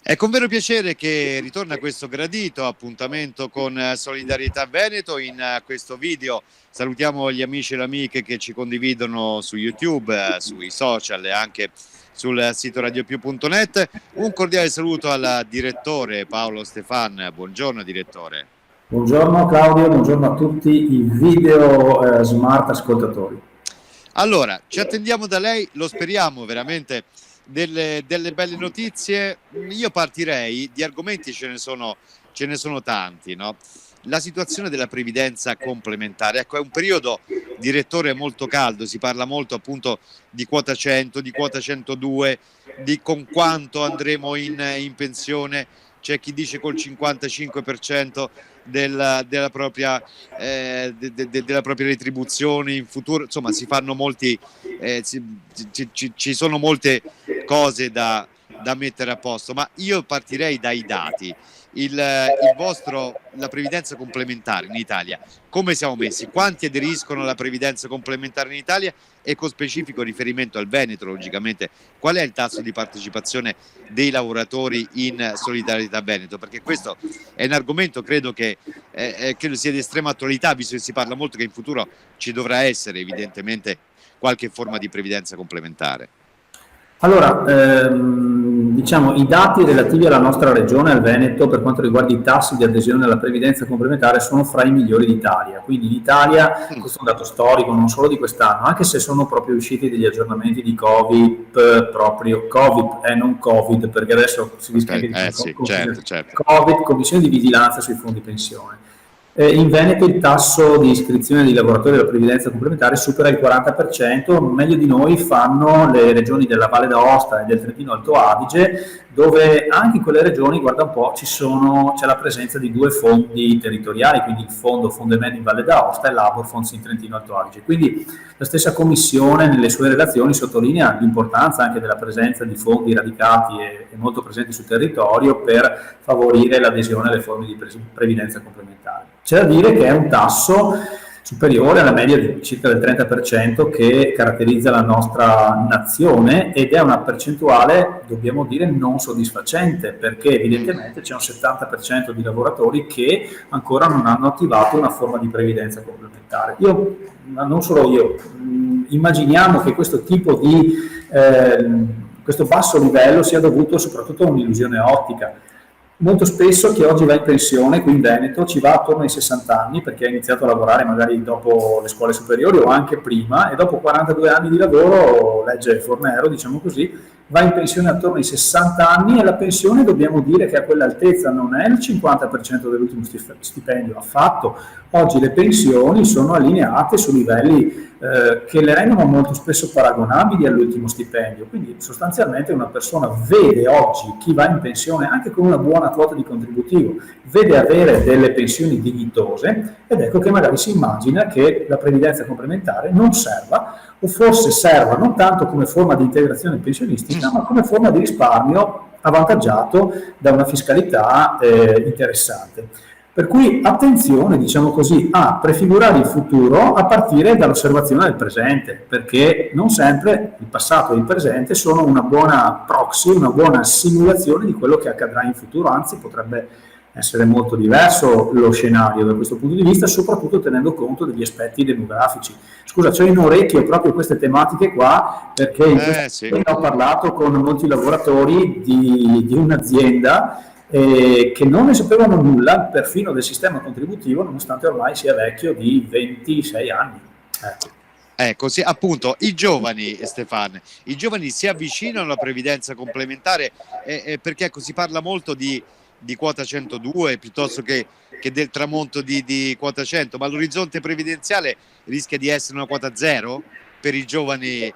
È con vero piacere che ritorna questo gradito appuntamento con Solidarietà Veneto. In questo video salutiamo gli amici e le amiche che ci condividono su YouTube, sui social e anche sul sito radiopiù.net. Un cordiale saluto al direttore Paolo Stefan. Buongiorno direttore. Buongiorno Claudio, buongiorno a tutti i video smart ascoltatori. Allora, ci attendiamo da lei, lo speriamo veramente, delle belle notizie. Io partirei, di argomenti ce ne sono tanti, no? La situazione della previdenza complementare, ecco, è un periodo, direttore, molto caldo, si parla molto appunto di quota 100, di quota 102, di con quanto andremo in pensione. C'è chi dice col 55% della propria retribuzione in futuro. Insomma, si fanno molti, ci sono molte cose da mettere a posto, ma io partirei dai dati. La previdenza complementare in Italia, come siamo messi? Quanti aderiscono alla previdenza complementare in Italia? E con specifico riferimento al Veneto, logicamente, qual è il tasso di partecipazione dei lavoratori in Solidarietà Veneto? Perché questo è un argomento, credo sia di estrema attualità, visto che si parla molto che in futuro ci dovrà essere evidentemente qualche forma di previdenza complementare. Allora, diciamo, i dati relativi alla nostra regione, al Veneto, per quanto riguarda i tassi di adesione alla previdenza complementare, sono fra i migliori d'Italia. Quindi l'Italia, questo è un dato storico, non solo di quest'anno, anche se sono proprio usciti degli aggiornamenti di Covid, proprio Covid e non Covid, perché adesso si rischia che sì, certo. Covid, Commissione di Vigilanza sui fondi pensione. In Veneto il tasso di iscrizione di lavoratori della previdenza complementare supera il 40%, meglio di noi fanno le regioni della Valle d'Aosta e del Trentino Alto Adige, dove anche in quelle regioni, guarda un po', c'è la presenza di due fondi territoriali, quindi il fondo Fondemed in Valle d'Aosta e l'Abor Fonds in Trentino Alto Adige. Quindi la stessa Commissione nelle sue relazioni sottolinea l'importanza anche della presenza di fondi radicati e molto presenti sul territorio per favorire l'adesione alle forme di previdenza complementare. C'è da dire che è un tasso superiore alla media di circa del 30% che caratterizza la nostra nazione ed è una percentuale, dobbiamo dire, non soddisfacente, perché evidentemente c'è un 70% di lavoratori che ancora non hanno attivato una forma di previdenza complementare. Ma non solo io, immaginiamo che questo tipo di questo basso livello sia dovuto soprattutto a un'illusione ottica. Molto spesso chi oggi va in pensione qui in Veneto ci va attorno ai 60 anni perché ha iniziato a lavorare magari dopo le scuole superiori o anche prima e dopo 42 anni di lavoro, legge Fornero, diciamo così, va in pensione attorno ai 60 anni e la pensione dobbiamo dire che a quell'altezza non è il 50% dell'ultimo stipendio affatto. Oggi le pensioni sono allineate su livelli che le rendono molto spesso paragonabili all'ultimo stipendio, quindi sostanzialmente una persona vede oggi chi va in pensione anche con una buona quota di contributivo, vede avere delle pensioni dignitose ed ecco che magari si immagina che la previdenza complementare non serva o forse serva non tanto come forma di integrazione pensionistica ma come forma di risparmio avvantaggiato da una fiscalità interessante. Per cui attenzione, diciamo così, a prefigurare il futuro a partire dall'osservazione del presente, perché non sempre il passato e il presente sono una buona proxy, una buona simulazione di quello che accadrà in futuro, anzi potrebbe essere molto diverso lo scenario da questo punto di vista, soprattutto tenendo conto degli aspetti demografici. Scusa, c'ho in orecchio proprio queste tematiche qua, perché in questo ho parlato con molti lavoratori di un'azienda che non ne sapevano nulla perfino del sistema contributivo, nonostante ormai sia vecchio di 26 anni. Ecco, sì, appunto, i giovani, Stefan, i giovani si avvicinano alla previdenza complementare perché ecco, si parla molto di quota 102 piuttosto che del tramonto di quota 100, ma l'orizzonte previdenziale rischia di essere una quota 0 per i giovani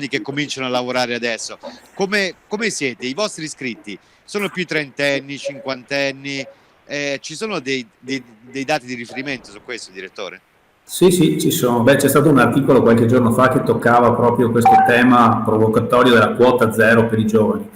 che cominciano a lavorare adesso. Come siete? I vostri iscritti sono più trentenni, cinquantenni? Ci sono dei dati di riferimento su questo, direttore? Sì, ci sono. C'è stato un articolo qualche giorno fa che toccava proprio questo tema provocatorio della quota 0 per i giovani.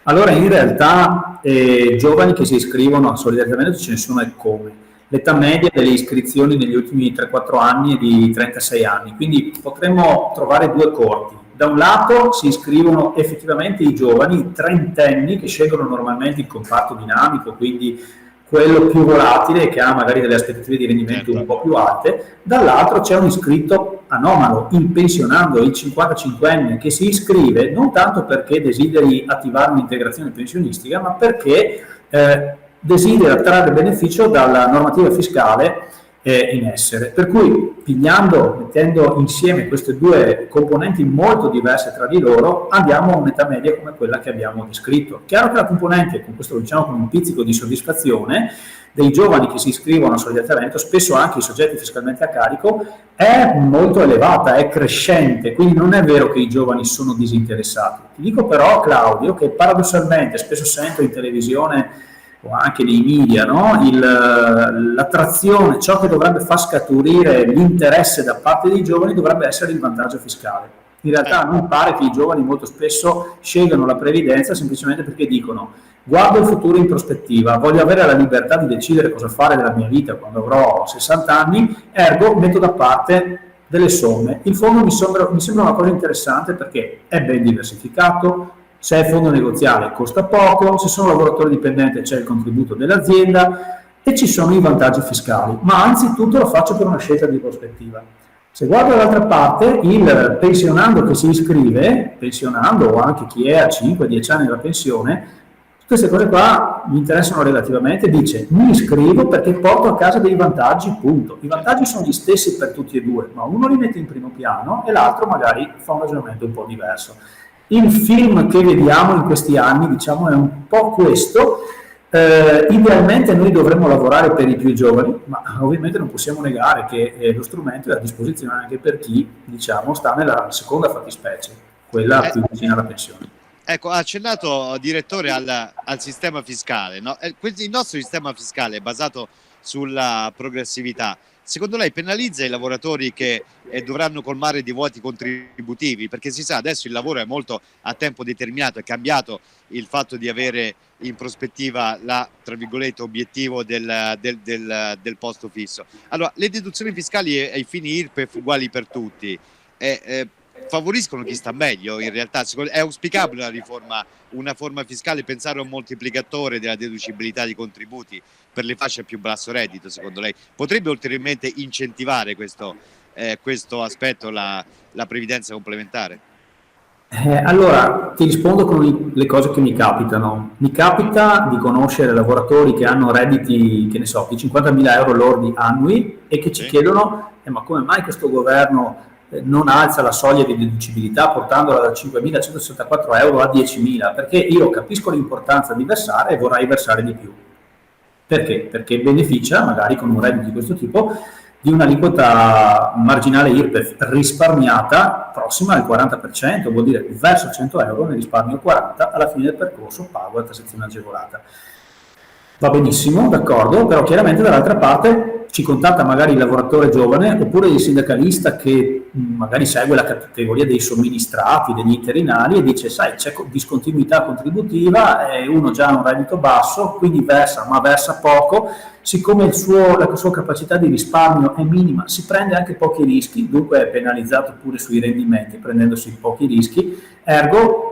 Allora, in realtà, giovani che si iscrivono a Solidarietà Veneto ce ne sono e come. L'età media delle iscrizioni negli ultimi 3-4 anni è di 36 anni, quindi potremmo trovare due corti. Da un lato si iscrivono effettivamente i giovani, i trentenni, che scelgono normalmente il comparto dinamico, quindi quello più volatile, che ha magari delle aspettative di rendimento un po' più alte. Dall'altro c'è un iscritto anomalo, il pensionando, il 55enne, che si iscrive non tanto perché desideri attivare un'integrazione pensionistica, ma perché desidera trarre beneficio dalla normativa fiscale in essere. Per cui mettendo insieme queste due componenti molto diverse tra di loro, andiamo a un'età media come quella che abbiamo descritto. Chiaro che la componente, con questo lo diciamo con un pizzico di soddisfazione, dei giovani che si iscrivono a Solidarietà Veneto, spesso anche i soggetti fiscalmente a carico, è molto elevata, è crescente, quindi non è vero che i giovani sono disinteressati. Ti dico però, Claudio, che paradossalmente spesso sento in televisione o anche nei media, no? L'attrazione, ciò che dovrebbe far scaturire l'interesse da parte dei giovani dovrebbe essere il vantaggio fiscale. In realtà non pare che i giovani molto spesso scelgano la previdenza semplicemente perché dicono: guardo il futuro in prospettiva, voglio avere la libertà di decidere cosa fare della mia vita quando avrò 60 anni, ergo metto da parte delle somme. Il fondo mi sembra una cosa interessante perché è ben diversificato. Se è fondo negoziale costa poco, se sono lavoratore dipendente c'è il contributo dell'azienda e ci sono i vantaggi fiscali, ma anzitutto lo faccio per una scelta di prospettiva. Se guardo dall'altra parte, il pensionando che si iscrive, pensionando o anche chi è a 5-10 anni della pensione, queste cose qua mi interessano relativamente, dice: mi iscrivo perché porto a casa dei vantaggi, punto. I vantaggi sono gli stessi per tutti e due, ma uno li mette in primo piano e l'altro magari fa un ragionamento un po' diverso. Il film che vediamo in questi anni, diciamo, è un po' questo. Idealmente noi dovremmo lavorare per i più giovani, ma ovviamente non possiamo negare che lo strumento è a disposizione anche per chi, diciamo, sta nella seconda fattispecie, quella più vicina alla pensione. Ecco, ha accennato, direttore, al sistema fiscale, no? Il nostro sistema fiscale è basato sulla progressività. Secondo lei penalizza i lavoratori che dovranno colmare dei vuoti contributivi? Perché si sa, adesso il lavoro è molto a tempo determinato, è cambiato il fatto di avere in prospettiva tra virgolette, obiettivo del posto fisso. Allora, le deduzioni fiscali ai fini IRPEF uguali per tutti favoriscono chi sta meglio in realtà? È auspicabile una forma fiscale, pensare a un moltiplicatore della deducibilità di contributi per le fasce a più basso reddito, secondo lei? Potrebbe ulteriormente incentivare questo aspetto la previdenza complementare? Allora, ti rispondo con le cose che mi capitano. Mi capita di conoscere lavoratori che hanno redditi, che ne so, di 50.000 euro lordi annui e che ci chiedono: ma come mai questo governo non alza la soglia di deducibilità portandola da 5.164 euro a 10.000? Perché io capisco l'importanza di versare e vorrei versare di più. Perché? Perché beneficia, magari con un reddito di questo tipo, di un'aliquota marginale IRPEF risparmiata prossima al 40%, vuol dire verso 100 euro, ne risparmio 40, alla fine del percorso pago la tassazione agevolata. Va benissimo, d'accordo, però chiaramente dall'altra parte ci contatta magari il lavoratore giovane oppure il sindacalista che magari segue la categoria dei somministrati, degli interinali e dice: sai, c'è discontinuità contributiva, uno già ha un reddito basso, quindi versa, ma versa poco, siccome la sua capacità di risparmio è minima, si prende anche pochi rischi, dunque è penalizzato pure sui rendimenti prendendosi pochi rischi, ergo,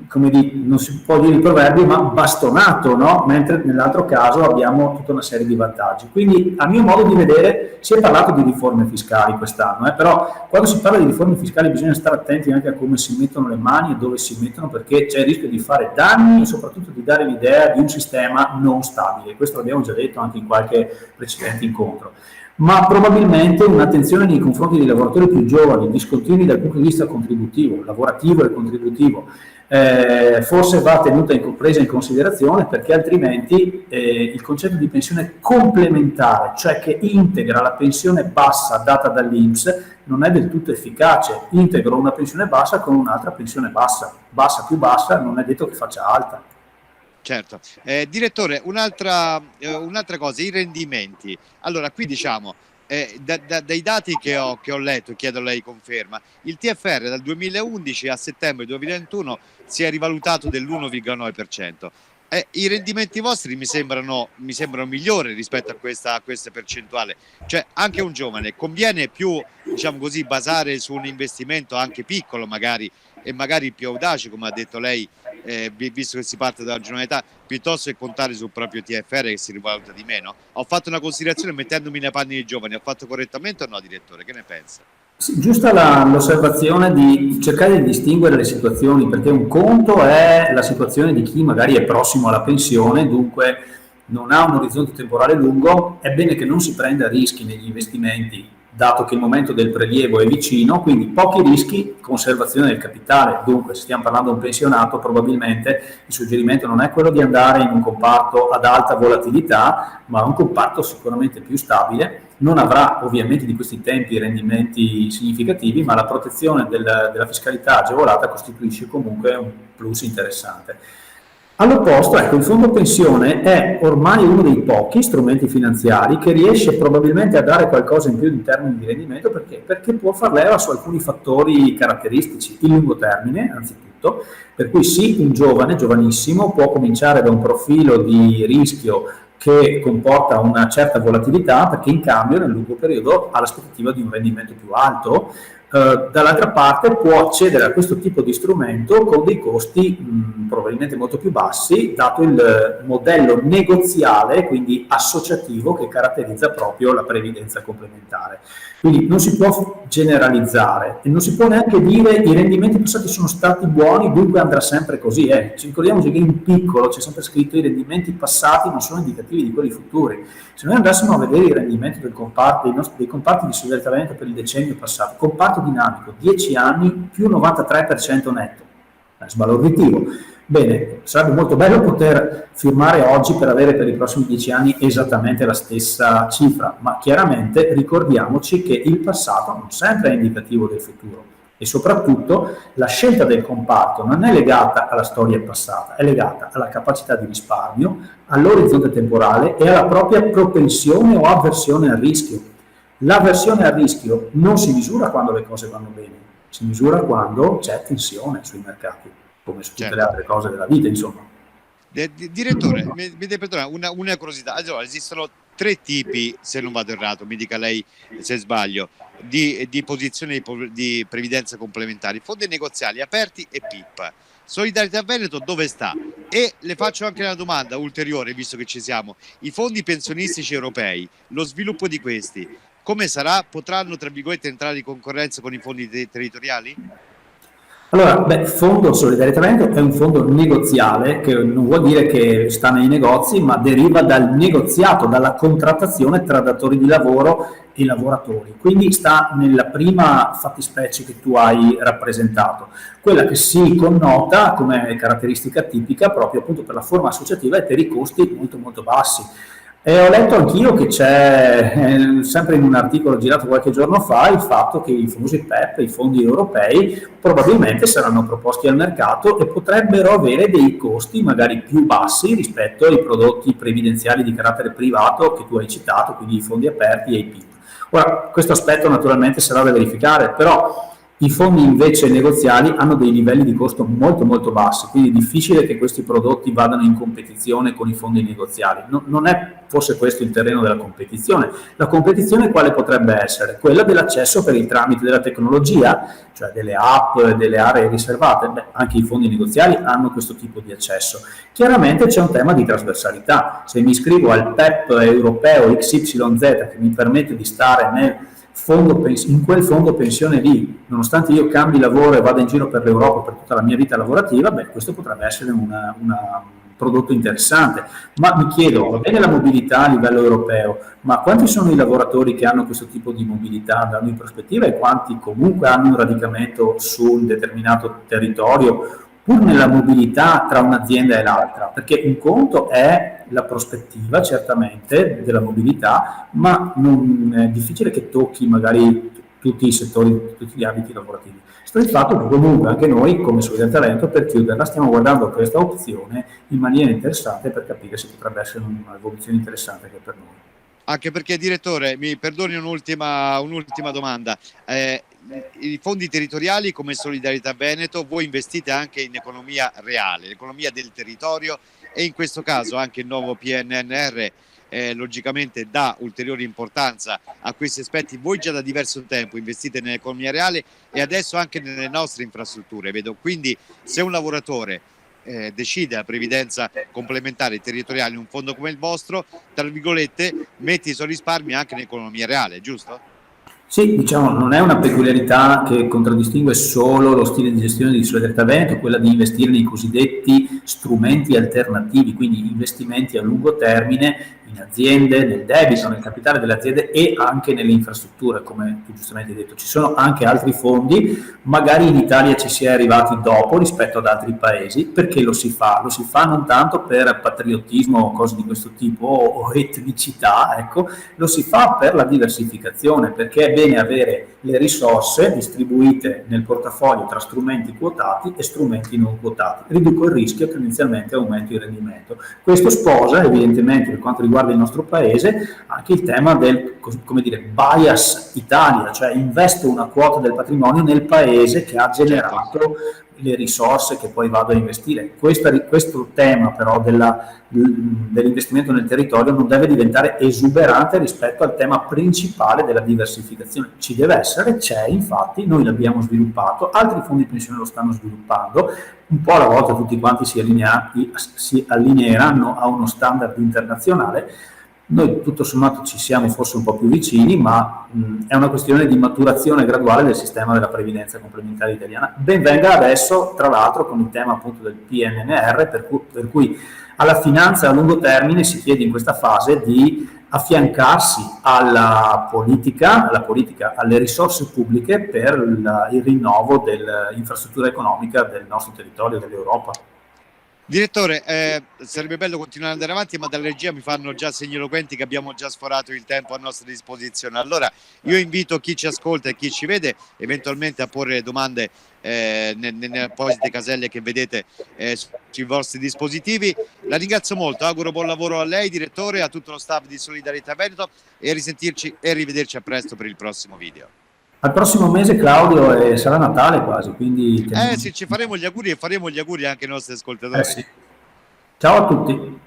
come non si può dire il proverbio, ma bastonato, no? Mentre nell'altro caso abbiamo tutta una serie di vantaggi. Quindi, a mio modo di vedere, si è parlato di riforme fiscali quest'anno, però quando si parla di riforme fiscali bisogna stare attenti anche a come si mettono le mani e dove si mettono, perché c'è il rischio di fare danni e soprattutto di dare l'idea di un sistema non stabile. Questo l'abbiamo già detto anche in qualche precedente incontro. Ma probabilmente un'attenzione nei confronti dei lavoratori più giovani, discontinui dal punto di vista contributivo, lavorativo e contributivo, forse va presa in considerazione, perché altrimenti il concetto di pensione complementare, cioè che integra la pensione bassa data dall'INPS, non è del tutto efficace. Integro una pensione bassa con un'altra pensione bassa più bassa, non è detto che faccia alta. Certo. Direttore, un'altra cosa, i rendimenti. Allora, qui diciamo, dai dati che ho letto, chiedo a lei conferma, il TFR dal 2011 a settembre 2021 si è rivalutato dell'1,9%. I rendimenti vostri mi sembrano migliori rispetto a questa percentuale. Cioè, anche un giovane conviene più, diciamo così, basare su un investimento anche piccolo, magari, e magari più audace, come ha detto lei, visto che si parte dalla giovane età, piuttosto che contare sul proprio TFR che si rivaluta di meno. Ho fatto una considerazione mettendomi nei panni dei giovani, ho fatto correttamente o no, direttore? Che ne pensa? Sì, giusta l'osservazione di cercare di distinguere le situazioni, perché un conto è la situazione di chi magari è prossimo alla pensione, dunque non ha un orizzonte temporale lungo. È bene che non si prenda rischi negli investimenti, dato che il momento del prelievo è vicino, quindi pochi rischi, conservazione del capitale. Dunque, se stiamo parlando di un pensionato, probabilmente il suggerimento non è quello di andare in un comparto ad alta volatilità, ma un comparto sicuramente più stabile. Non avrà ovviamente di questi tempi rendimenti significativi, ma la protezione della fiscalità agevolata costituisce comunque un plus interessante. All'opposto, ecco, il fondo pensione è ormai uno dei pochi strumenti finanziari che riesce probabilmente a dare qualcosa in più in termini di rendimento, perché può far leva su alcuni fattori caratteristici. Il lungo termine, anzitutto, per cui sì, un giovane, giovanissimo, può cominciare da un profilo di rischio che comporta una certa volatilità, perché in cambio nel lungo periodo ha l'aspettativa di un rendimento più alto. Dall'altra parte può accedere a questo tipo di strumento con dei costi probabilmente molto più bassi, dato il modello negoziale, quindi associativo, che caratterizza proprio la previdenza complementare. Quindi non si può generalizzare e non si può neanche dire i rendimenti passati sono stati buoni, dunque andrà sempre così. Ci ricordiamoci che in piccolo c'è sempre scritto i rendimenti passati non sono indicativi di quelli futuri. Se noi andassimo a vedere i rendimenti dei comparti di Solidarietà Veneto per il decennio passato, comparto dinamico, 10 anni più 93% netto, sbalorditivo. Bene, sarebbe molto bello poter firmare oggi per avere per i prossimi 10 anni esattamente la stessa cifra, ma chiaramente ricordiamoci che il passato non sempre è indicativo del futuro e soprattutto la scelta del comparto non è legata alla storia passata, è legata alla capacità di risparmio, all'orizzonte temporale e alla propria propensione o avversione al rischio. L'avversione al rischio non si misura quando le cose vanno bene, si misura quando c'è tensione sui mercati, come su tutte le altre cose della vita, insomma. Direttore, mi deve perdonare una curiosità. Allora, esistono 3 tipi, se non vado errato, mi dica lei se sbaglio, di posizioni di previdenza complementari: fondi negoziali aperti e PIP. Solidarietà Veneto dove sta? E le faccio anche una domanda ulteriore, visto che ci siamo: i fondi pensionistici europei, lo sviluppo di questi come sarà? Potranno, tra virgolette, entrare in concorrenza con i fondi territoriali? Allora, Fondo Solidarietà Veneto è un fondo negoziale, che non vuol dire che sta nei negozi, ma deriva dal negoziato, dalla contrattazione tra datori di lavoro e lavoratori. Quindi sta nella prima fattispecie che tu hai rappresentato, quella che si connota come caratteristica tipica proprio appunto per la forma associativa e per i costi molto molto bassi. E ho letto anch'io che c'è, sempre in un articolo girato qualche giorno fa, il fatto che i famosi PEP, i fondi europei, probabilmente saranno proposti al mercato e potrebbero avere dei costi magari più bassi rispetto ai prodotti previdenziali di carattere privato che tu hai citato, quindi i fondi aperti e i PIP. Ora, questo aspetto naturalmente sarà da verificare, però i fondi invece negoziali hanno dei livelli di costo molto molto bassi, quindi è difficile che questi prodotti vadano in competizione con i fondi negoziali. Non è forse questo il terreno della competizione. La competizione quale potrebbe essere? Quella dell'accesso per il tramite della tecnologia, cioè delle app, delle aree riservate. Anche i fondi negoziali hanno questo tipo di accesso. Chiaramente c'è un tema di trasversalità. Se mi iscrivo al PEP europeo XYZ che mi permette di stare in quel fondo pensione lì, nonostante io cambi lavoro e vada in giro per l'Europa per tutta la mia vita lavorativa, questo potrebbe essere un prodotto interessante. Ma mi chiedo, va bene la mobilità a livello europeo, ma quanti sono i lavoratori che hanno questo tipo di mobilità andando in prospettiva e quanti comunque hanno un radicamento su un determinato territorio, pur nella mobilità tra un'azienda e l'altra? Perché un conto è la prospettiva certamente della mobilità, ma non è difficile che tocchi magari tutti i settori, tutti gli ambiti lavorativi. Sto il fatto che comunque anche noi come Solidarietà Veneto, per chiuderla, stiamo guardando questa opzione in maniera interessante per capire se potrebbe essere un'evoluzione interessante anche per noi. Anche perché, direttore, mi perdoni un'ultima domanda. I fondi territoriali come Solidarietà Veneto, voi investite anche in economia reale, l'economia del territorio, e in questo caso anche il nuovo PNRR logicamente dà ulteriore importanza a questi aspetti. Voi già da diverso tempo investite nell'economia reale e adesso anche nelle nostre infrastrutture, vedo. Quindi se un lavoratore decide la previdenza complementare territoriale in un fondo come il vostro, tra virgolette, metti i suoi risparmi anche nell'economia reale, giusto? Sì, diciamo, non è una peculiarità che contraddistingue solo lo stile di gestione di Solidarietà Veneto, quella di investire nei cosiddetti strumenti alternativi, quindi investimenti a lungo termine in aziende, nel debito, nel capitale delle aziende e anche nelle infrastrutture, come tu giustamente hai detto. Ci sono anche altri fondi, magari in Italia ci si è arrivati dopo rispetto ad altri paesi. Perché lo si fa? Lo si fa non tanto per patriottismo o cose di questo tipo o etnicità, ecco, lo si fa per la diversificazione, perché è bene avere le risorse distribuite nel portafoglio tra strumenti quotati e strumenti non quotati. Riduco il rischio, tendenzialmente aumento il rendimento. Questo sposa evidentemente, per quanto riguarda il nostro paese, anche il tema del, come dire, bias Italia, cioè investo una quota del patrimonio nel paese che ha generato le risorse che poi vado a investire. Questo tema però dell'investimento nel territorio non deve diventare esuberante rispetto al tema principale della diversificazione. Ci deve essere, c'è infatti, noi l'abbiamo sviluppato, altri fondi pensione lo stanno sviluppando, un po' alla volta tutti quanti si allineeranno a uno standard internazionale. Noi tutto sommato ci siamo forse un po' più vicini, ma è una questione di maturazione graduale del sistema della previdenza complementare italiana. Ben venga adesso, tra l'altro, con il tema appunto del PNRR, per cui alla finanza a lungo termine si chiede in questa fase di affiancarsi alla politica, alle risorse pubbliche per il rinnovo dell'infrastruttura economica del nostro territorio, dell'Europa. Direttore, sarebbe bello continuare ad andare avanti, ma dalla regia mi fanno già segni eloquenti che abbiamo già sforato il tempo a nostra disposizione. Allora io invito chi ci ascolta e chi ci vede eventualmente a porre domande nelle apposite caselle che vedete sui vostri dispositivi. La ringrazio molto, auguro buon lavoro a lei, direttore, a tutto lo staff di Solidarietà Veneto, e a risentirci e rivederci a presto per il prossimo video. Al prossimo mese, Claudio, sarà Natale quasi, quindi... Sì, ci faremo gli auguri e faremo gli auguri anche ai nostri ascoltatori. Sì. Ciao a tutti.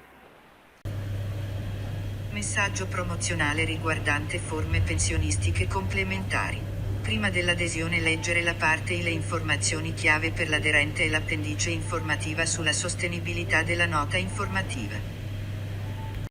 Messaggio promozionale riguardante forme pensionistiche complementari. Prima dell'adesione leggere la parte e le informazioni chiave per l'aderente e l'appendice informativa sulla sostenibilità della nota informativa.